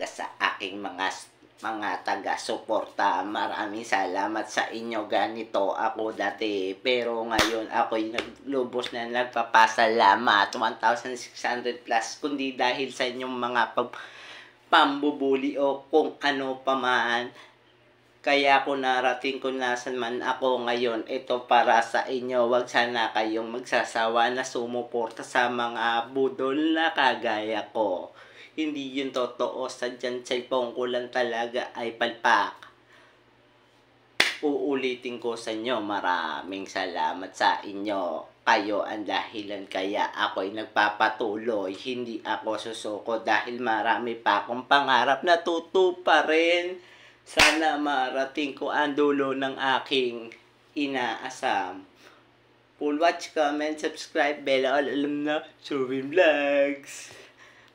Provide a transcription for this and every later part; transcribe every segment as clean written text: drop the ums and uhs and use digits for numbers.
sa aking mga taga-suporta. Maraming salamat sa inyo. Ganito ako dati. Pero ngayon ako'y naglubos na nagpapasalamat. 1,600 plus. Kundi dahil sa inyong mga pambubuli o kung ano pa man. Kaya ako narating kung nasan man ako ngayon. Ito para sa inyo. Huwag sana kayong magsasawa na sumuporta sa mga budol na kagaya ko. Hindi yun totoo. Sadyang cellphone ko lang talaga ay palpak. Uulitin ko sa inyo. Maraming salamat sa inyo. Kayo ang dahilan kaya ako'y nagpapatuloy. Hindi ako susuko dahil marami pa akong pangarap na tutuparin. Sana marating ko ang dulo ng aking inaasam. Full watch, comment, subscribe, bell, alam na, Chubin Vlogs.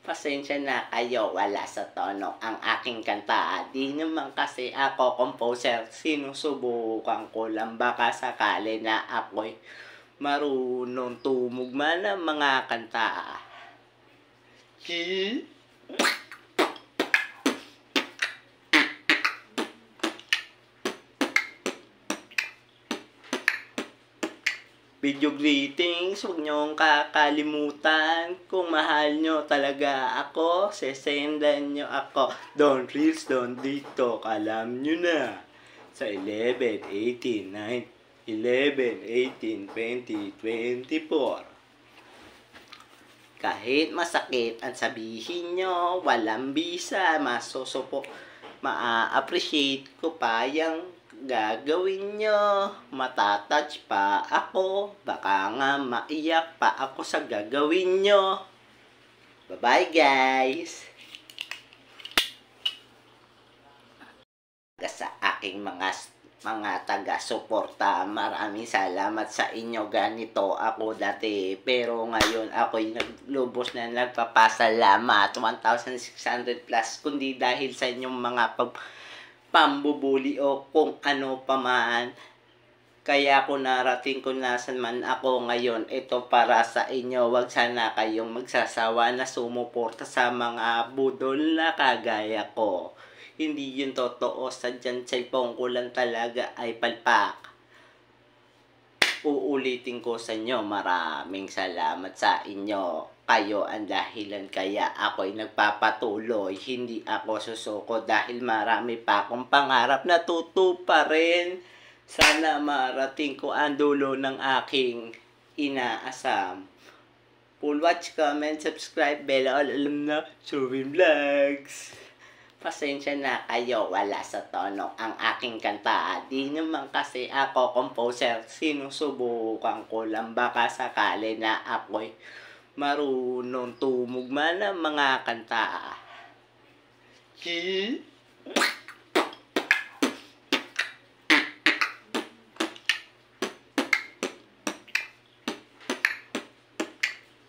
Pasensya na kayo, wala sa tono ang aking kanta. Di naman kasi ako composer, sinusubukan ko lang baka sakali na ako'y marunong tumugma ng mga kanta. Video greetings, huwag niyong kakalimutan. Kung mahal niyo talaga ako, sesendan niyo ako. Don't reels, don't TikTok, alam niyo na. Sa 11, 18, 9, 11, 18, 20, 24. Kahit masakit ang sabihin nyo, walang bisa, masusupo, ma-appreciate ko pa yung gagawin nyo. Matatouch pa ako, baka nga maiyak pa ako sa gagawin nyo. Bye-bye guys! Sa aking mga taga-suporta, maraming salamat sa inyo. Ganito ako dati. Pero ngayon ako'y naglubos na nagpapasalamat. 1,600 plus. Kundi dahil sa inyong mga pambubuli o kung ano pa man. Kaya ako narating kung nasan man ako ngayon. Ito para sa inyo. Huwag sana kayong magsasawa na sumuporta sa mga budol na kagaya ko. Hindi yun totoo. Sadyang cellphone ko lang talaga ay palpak. Uulitin ko sa inyo. Maraming salamat sa inyo. Kayo ang dahilan kaya ako'y nagpapatuloy. Hindi ako susuko dahil marami pa akong pangarap na tutuparin. Sana marating ko ang dulo ng aking inaasam. Full watch, comment, subscribe, bell, alam na, Chubin Vlogs. Pasensya na kayo, wala sa tono ang aking kanta. Di naman kasi ako composer, sinusubukan ko lang baka sakali na ako'y marunong tumugma ng mga kanta.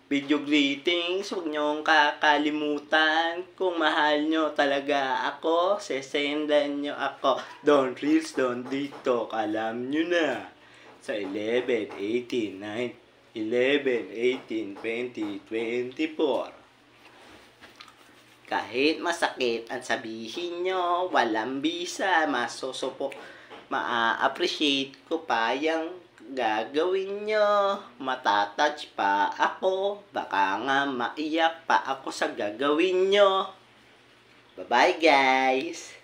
Video greetings, huwag niyong kakalimutan. Kung mahal niyo talaga ako, sesendan niyo ako. Don't reels, don't TikTok, alam niyo na. Sa 11, 18, 9, 11, 18, 20, 24. Kahit masakit ang sabihin nyo, walang bisa, masusupo, ma-appreciate ko pa yung gagawin nyo. Matatouch pa ako, baka nga maiyak pa ako sa gagawin nyo. Bye-bye guys!